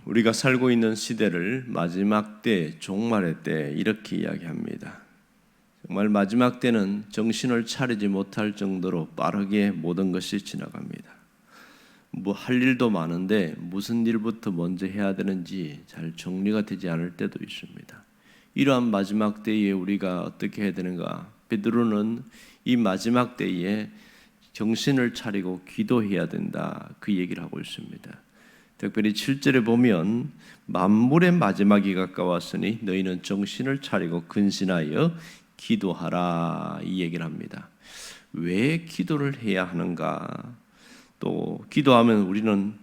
우리가 살고 있는 시대를 마지막 때, 종말의 때 이렇게 이야기합니다. 정말 마지막 때는 정신을 차리지 못할 정도로 빠르게 모든 것이 지나갑니다. 뭐 할 일도 많은데 무슨 일부터 먼저 해야 되는지 잘 정리가 되지 않을 때도 있습니다. 이러한 마지막 때에 우리가 어떻게 해야 되는가? 베드로는 이 마지막 때에 정신을 차리고 기도해야 된다, 그 얘기를 하고 있습니다. 특별히 7절에 보면 만물의 마지막이 가까웠으니 너희는 정신을 차리고 근신하여 기도하라, 이 얘기를 합니다. 왜 기도를 해야 하는가? 또 기도하면 우리는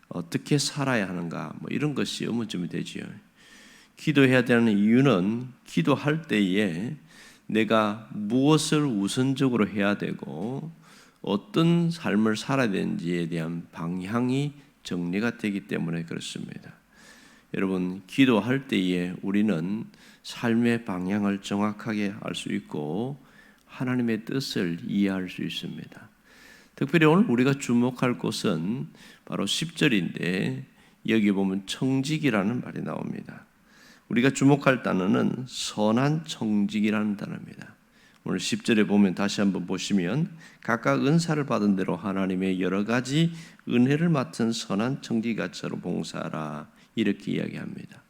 어떻게 살아야 하는가? 이런 것이 의문점이 되지요. 기도해야 되는 이유는 기도할 때에 내가 무엇을 우선적으로 해야 되고 어떤 삶을 살아야 되는지에 대한 방향이 정리가 되기 때문에 그렇습니다. 여러분, 기도할 때에 우리는 삶의 방향을 정확하게 알 수 있고 하나님의 뜻을 이해할 수 있습니다. 특별히 오늘 우리가 주목할 곳은 바로 10절인데 여기 보면 청직이라는 말이 나옵니다. 우리가 주목할 단어는 선한 청직이라는 단어입니다. 오늘 10절에 보면 다시 한번 보시면 각각 은사를 받은 대로 하나님의 여러 가지 은혜를 맡은 선한 청지기처럼 봉사하라, 이렇게 이야기합니다.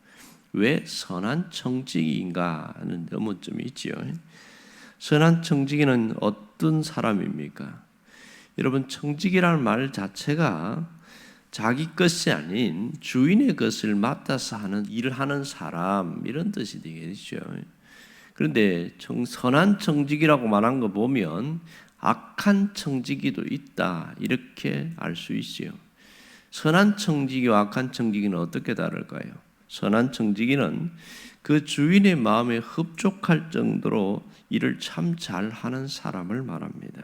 왜 선한 청지기인가 하는 의문점이 있지요. 선한 청지기는 어떤 사람입니까? 여러분, 청지기라는 말 자체가 자기 것이 아닌 주인의 것을 맡아서 하는 일을 하는 사람, 이런 뜻이 되겠죠. 그런데 선한 청지기라고 말한 거 보면 악한 청지기도 있다, 이렇게 알 수 있어요. 선한 청지기와 악한 청지기는 어떻게 다를까요? 선한 청지기는 그 주인의 마음에 흡족할 정도로 일을 참 잘하는 사람을 말합니다.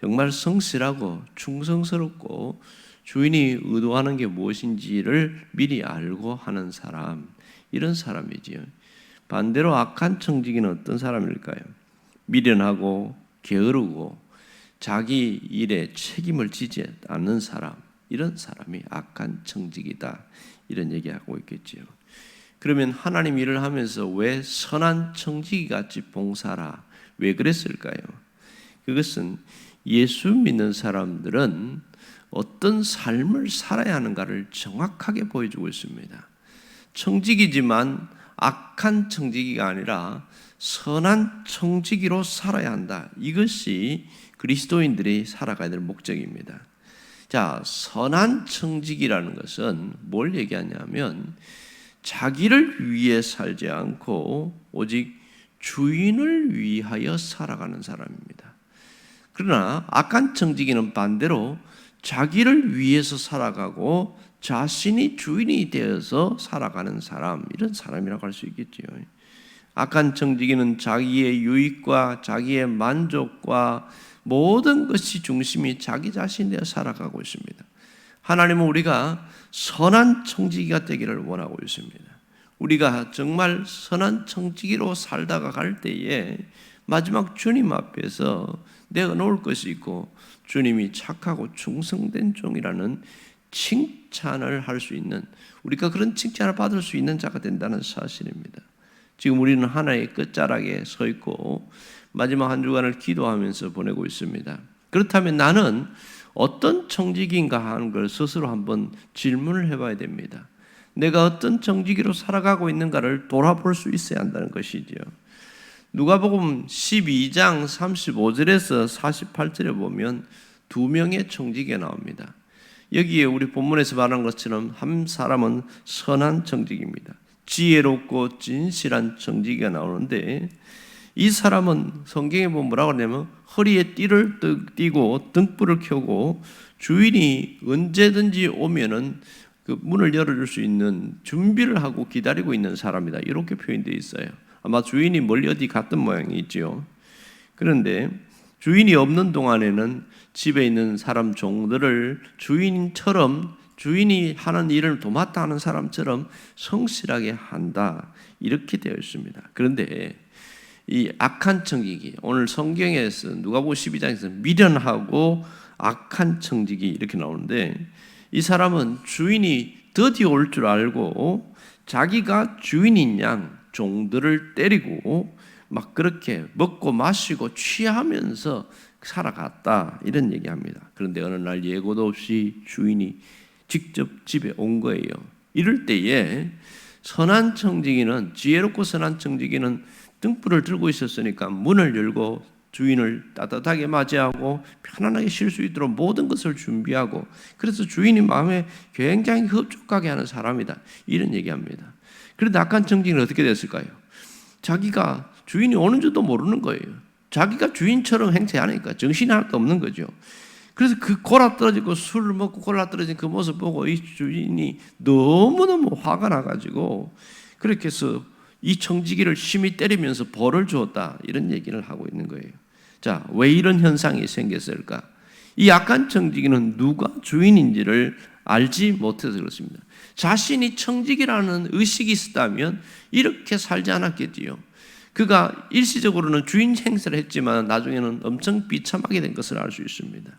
정말 성실하고 충성스럽고 주인이 의도하는 게 무엇인지를 미리 알고 하는 사람, 이런 사람이지요. 반대로 악한 청지기는 어떤 사람일까요? 미련하고 게으르고 자기 일에 책임을 지지 않는 사람, 이런 사람이 악한 청지기다, 이런 얘기하고 있겠지요. 그러면 하나님 일을 하면서 왜 선한 청지기같이 봉사라, 왜 그랬을까요? 그것은 예수 믿는 사람들은 어떤 삶을 살아야 하는가를 정확하게 보여주고 있습니다. 청지기지만 악한 청지기가 아니라 선한 청지기로 살아야 한다. 이것이 그리스도인들이 살아가야 될 목적입니다. 자, 선한 청지기라는 것은 뭘 얘기하냐면 자기를 위해 살지 않고 오직 주인을 위하여 살아가는 사람입니다. 그러나 악한 청지기는 반대로 자기를 위해서 살아가고 자신이 주인이 되어서 살아가는 사람, 이런 사람이라고 할 수 있겠죠. 악한 청지기는 자기의 유익과 자기의 만족과 모든 것이 중심이 자기 자신이 되어 살아가고 있습니다. 하나님은 우리가 선한 청지기가 되기를 원하고 있습니다. 우리가 정말 선한 청지기로 살다가 갈 때에 마지막 주님 앞에서 내가 놓을 것이 있고 주님이 착하고 충성된 종이라는 칭찬을 할 수 있는, 우리가 그런 칭찬을 받을 수 있는 자가 된다는 사실입니다. 지금 우리는 하나의 끝자락에 서 있고 마지막 한 주간을 기도하면서 보내고 있습니다. 그렇다면 나는 어떤 청지기인가 하는 걸 스스로 한번 질문을 해봐야 됩니다. 내가 어떤 청지기로 살아가고 있는가를 돌아볼 수 있어야 한다는 것이지요. 누가복음 12장 35절에서 48절에 보면 두 명의 청지기가 나옵니다. 여기에 우리 본문에서 말한 것처럼 한 사람은 선한 청지기입니다. 지혜롭고 진실한 청지기가 나오는데 이 사람은 성경에 보면 뭐라고 하냐면 허리에 띠를 띠고 등불을 켜고 주인이 언제든지 오면은 그 문을 열어줄 수 있는 준비를 하고 기다리고 있는 사람이다, 이렇게 표현되어 있어요. 아마 주인이 멀리 어디 갔던 모양이 있죠. 그런데 주인이 없는 동안에는 집에 있는 사람 종들을 주인처럼, 주인이 하는 일을 도맡아 하는 사람처럼 성실하게 한다, 이렇게 되어 있습니다. 그런데 이 악한 청지기, 오늘 성경에서 누가복음 12장에서 미련하고 악한 청지기 이렇게 나오는데, 이 사람은 주인이 드디어 올 줄 알고 자기가 주인인 양 종들을 때리고 막 그렇게 먹고 마시고 취하면서 살아갔다, 이런 얘기합니다. 그런데 어느 날 예고도 없이 주인이 직접 집에 온 거예요. 이럴 때에 선한 청지기는, 지혜롭고 선한 청지기는 등불을 들고 있었으니까 문을 열고 주인을 따뜻하게 맞이하고 편안하게 쉴 수 있도록 모든 것을 준비하고, 그래서 주인이 마음에 굉장히 흡족하게 하는 사람이다, 이런 얘기합니다. 그런데 악한 청지기는 어떻게 됐을까요? 자기가 주인이 오는 줄도 모르는 거예요. 자기가 주인처럼 행세하니까 정신이 하나도 없는 거죠. 그래서 그 골아떨어지고 술을 먹고 골아떨어진 그 모습 보고 이 주인이 너무너무 화가 나가지고 그렇게 해서 이 청지기를 심히 때리면서 벌을 주었다, 이런 얘기를 하고 있는 거예요. 자, 왜 이런 현상이 생겼을까? 이 악한 청지기는 누가 주인인지를 알지 못해서 그렇습니다. 자신이 청지기라는 의식이 있었다면 이렇게 살지 않았겠지요. 그가 일시적으로는 주인 행세를 했지만 나중에는 엄청 비참하게 된 것을 알 수 있습니다.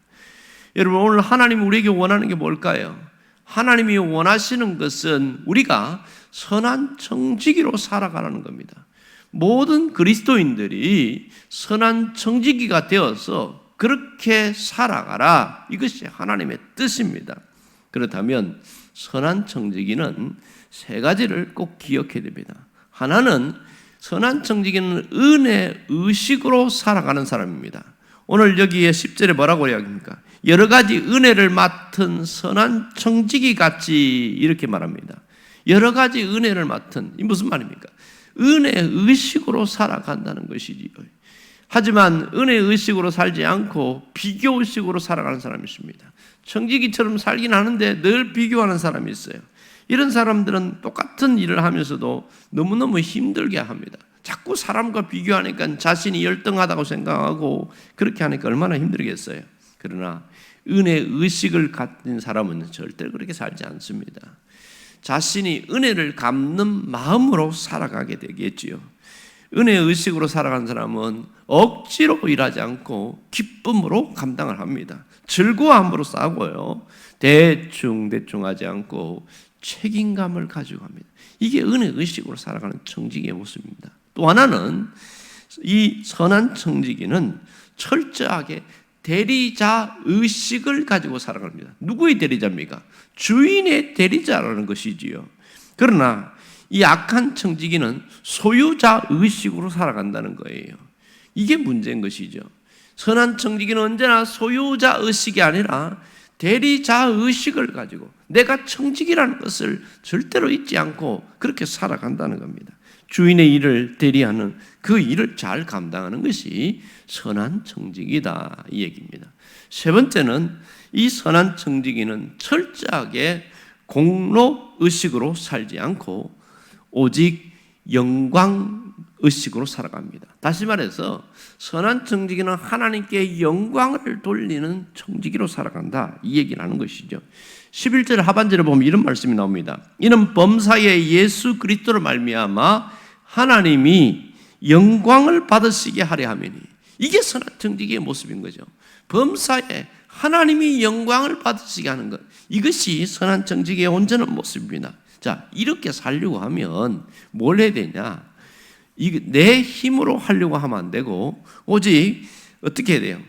여러분, 오늘 하나님이 우리에게 원하는 게 뭘까요? 하나님이 원하시는 것은 우리가 선한 청지기로 살아가라는 겁니다. 모든 그리스도인들이 선한 청지기가 되어서 그렇게 살아가라, 이것이 하나님의 뜻입니다. 그렇다면 선한 청지기는 세 가지를 꼭 기억해야 됩니다. 하나는, 선한 청지기는 은혜 의식으로 살아가는 사람입니다. 오늘 여기에 10절에 뭐라고 이야기합니까? 여러 가지 은혜를 맡은 선한 청지기 같이, 이렇게 말합니다. 여러 가지 은혜를 맡은, 이 무슨 말입니까? 은혜 의식으로 살아간다는 것이지요. 하지만 은혜 의식으로 살지 않고 비교 의식으로 살아가는 사람이 있습니다. 청지기처럼 살긴 하는데 늘 비교하는 사람이 있어요. 이런 사람들은 똑같은 일을 하면서도 너무너무 힘들게 합니다. 자꾸 사람과 비교하니까 자신이 열등하다고 생각하고 그렇게 하니까 얼마나 힘들겠어요. 그러나 은혜 의식을 가진 사람은 절대 그렇게 살지 않습니다. 자신이 은혜를 갚는 마음으로 살아가게 되겠지요. 은혜 의식으로 살아가는 사람은 억지로 일하지 않고 기쁨으로 감당을 합니다. 즐거움으로 싸고요. 대충 하지 않고 책임감을 가지고 합니다. 이게 은혜 의식으로 살아가는 청지기의 모습입니다. 또 하나는, 이 선한 청지기는 철저하게 대리자 의식을 가지고 살아갑니다. 누구의 대리자입니까? 주인의 대리자라는 것이지요. 그러나 이 악한 청지기는 소유자 의식으로 살아간다는 거예요. 이게 문제인 것이죠. 선한 청지기는 언제나 소유자 의식이 아니라 대리자 의식을 가지고 내가 청지기라는 것을 절대로 잊지 않고 그렇게 살아간다는 겁니다. 주인의 일을 대리하는, 그 일을 잘 감당하는 것이 선한 청지기다, 이 얘기입니다. 세 번째는, 이 선한 청지기는 철저하게 공로 의식으로 살지 않고 오직 영광 의식으로 살아갑니다. 다시 말해서 선한 청지기는 하나님께 영광을 돌리는 청지기로 살아간다, 이 얘기를 하는 것이죠. 11절 하반절에 보면 이런 말씀이 나옵니다. 이는 범사에 예수 그리스도로 말미암아 하나님이 영광을 받으시게 하려 함이니, 이게 선한 청지기의 모습인 거죠. 범사에 하나님이 영광을 받으시게 하는 것, 이것이 선한 청지기의 온전한 모습입니다. 자, 이렇게 살려고 하면 뭘 해야 되냐? 내 힘으로 하려고 하면 안 되고 오직 어떻게 해야 돼요?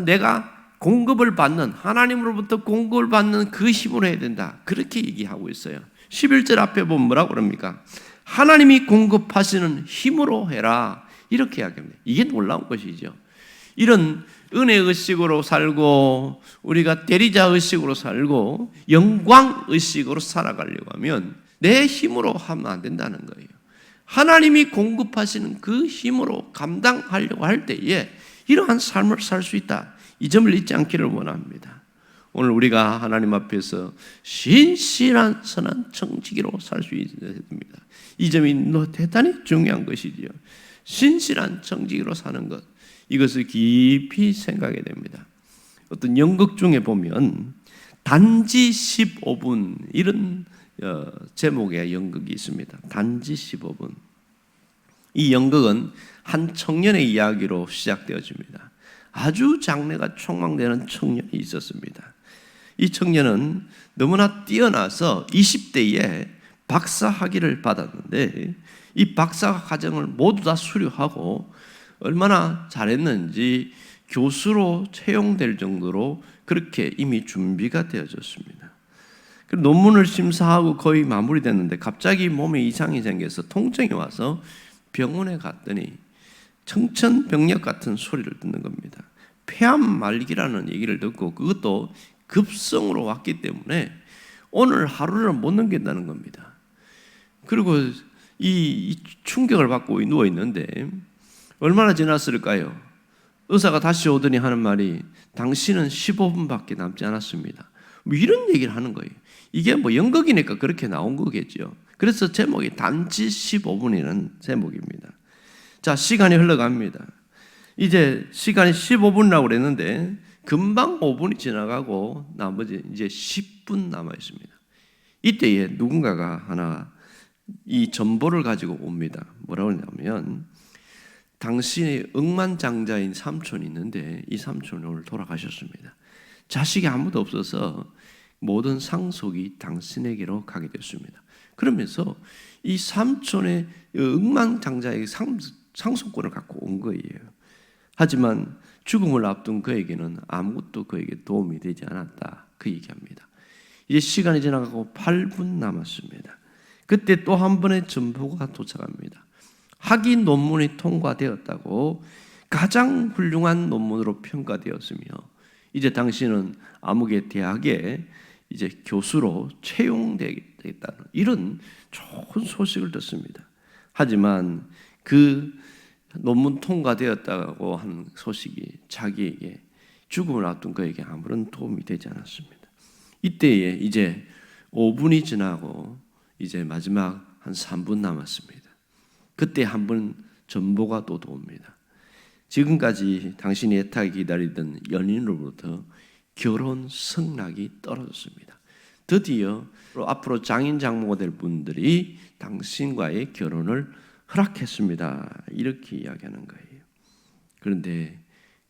내가 공급을 받는, 하나님으로부터 공급을 받는 그 힘으로 해야 된다, 그렇게 얘기하고 있어요. 11절 앞에 보면 뭐라고 그럽니까? 하나님이 공급하시는 힘으로 해라, 이렇게 이야기합니다. 이게 놀라운 것이죠. 이런 은혜 의식으로 살고 우리가 대리자 의식으로 살고 영광 의식으로 살아가려고 하면 내 힘으로 하면 안 된다는 거예요. 하나님이 공급하시는 그 힘으로 감당하려고 할 때에 이러한 삶을 살 수 있다, 이 점을 잊지 않기를 원합니다. 오늘 우리가 하나님 앞에서 신실한 선한 청지기로 살 수 있어야 됩니다. 이 점이 대단히 중요한 것이지요. 신실한 청지기로 사는 것, 이것을 깊이 생각해야 됩니다. 어떤 연극 중에 보면 단지 15분, 이런 제목의 연극이 있습니다. 단지 15분. 이 연극은 한 청년의 이야기로 시작되어집니다. 아주 장래가 촉망되는 청년이 있었습니다. 이 청년은 너무나 뛰어나서 20대에 박사 학위를 받았는데 이 박사 과정을 모두 다 수료하고 얼마나 잘했는지 교수로 채용될 정도로 그렇게 이미 준비가 되어졌습니다. 논문을 심사하고 거의 마무리됐는데 갑자기 몸에 이상이 생겨서 통증이 와서 병원에 갔더니 청천벽력 같은 소리를 듣는 겁니다. 폐암 말기라는 얘기를 듣고 그것도 급성으로 왔기 때문에 오늘 하루를 못 넘긴다는 겁니다. 그리고 이 충격을 받고 누워 있는데 얼마나 지났을까요? 의사가 다시 오더니 하는 말이 당신은 15분밖에 남지 않았습니다. 뭐 이런 얘기를 하는 거예요. 이게 뭐 연극이니까 그렇게 나온 거겠죠. 그래서 제목이 단지 15분이라는 제목입니다. 자, 시간이 흘러갑니다. 이제 시간이 15분이라고 그랬는데 금방 5분이 지나가고 나머지 이제 10분 남아 있습니다. 이때에 누군가가 하나 이 전보를 가지고 옵니다. 뭐라고 하냐면 당신의 억만장자인 삼촌이 있는데 이 삼촌이 오늘 돌아가셨습니다. 자식이 아무도 없어서 모든 상속이 당신에게로 가게 됐습니다. 그러면서 이 삼촌의 억만장자에게 상속권을 갖고 온 거예요. 하지만 죽음을 앞둔 그에게는 아무것도 그에게 도움이 되지 않았다. 그 얘기합니다. 이제 시간이 지나가고 8분 남았습니다. 그때 또 한 번의 전보가 도착합니다. 학위 논문이 통과되었다고 가장 훌륭한 논문으로 평가되었으며 이제 당신은 아무개 대학에 이제 교수로 채용되겠다는 이런 좋은 소식을 듣습니다. 하지만 그 논문 통과되었다고 한 소식이 자기에게 죽음을 앞둔 그에게 아무런 도움이 되지 않았습니다. 이때에 이제 5분이 지나고 이제 마지막 한 3분 남았습니다. 그때 한 번 전보가 또 옵니다. 지금까지 당신이 애타게 기다리던 연인으로부터 결혼 승낙이 떨어졌습니다. 드디어 앞으로 장인 장모가 될 분들이 당신과의 결혼을 허락했습니다. 이렇게 이야기하는 거예요. 그런데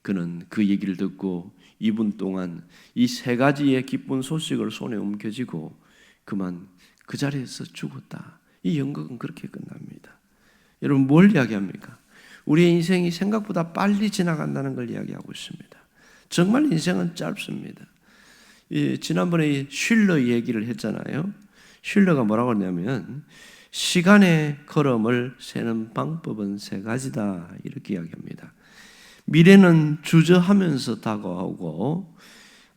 그는 그 얘기를 듣고 2분 동안 이 3가지의 기쁜 소식을 손에 옮겨지고 그만 그 자리에서 죽었다. 이 연극은 그렇게 끝납니다. 여러분 뭘 이야기합니까? 우리의 인생이 생각보다 빨리 지나간다는 걸 이야기하고 있습니다. 정말 인생은 짧습니다. 지난번에 슐러 얘기를 했잖아요. 슐러가 뭐라고 하냐면 시간의 걸음을 세는 방법은 3가지다 이렇게 이야기합니다. 미래는 주저하면서 다가오고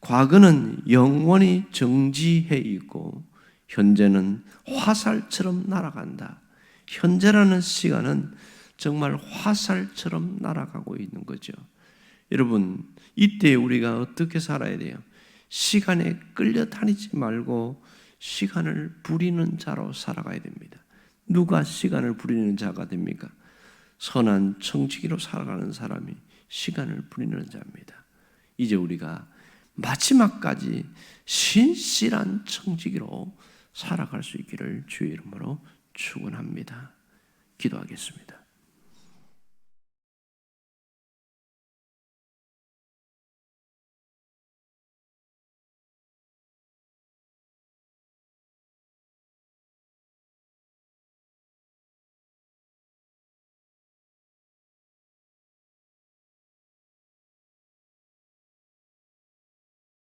과거는 영원히 정지해 있고 현재는 화살처럼 날아간다. 현재라는 시간은 정말 화살처럼 날아가고 있는 거죠. 여러분 이때 우리가 어떻게 살아야 돼요? 시간에 끌려다니지 말고 시간을 부리는 자로 살아가야 됩니다. 누가 시간을 부리는 자가 됩니까? 선한 청지기로 살아가는 사람이 시간을 부리는 자입니다. 이제 우리가 마지막까지 신실한 청지기로 살아갈 수 있기를 주의 이름으로 축원합니다. 기도하겠습니다.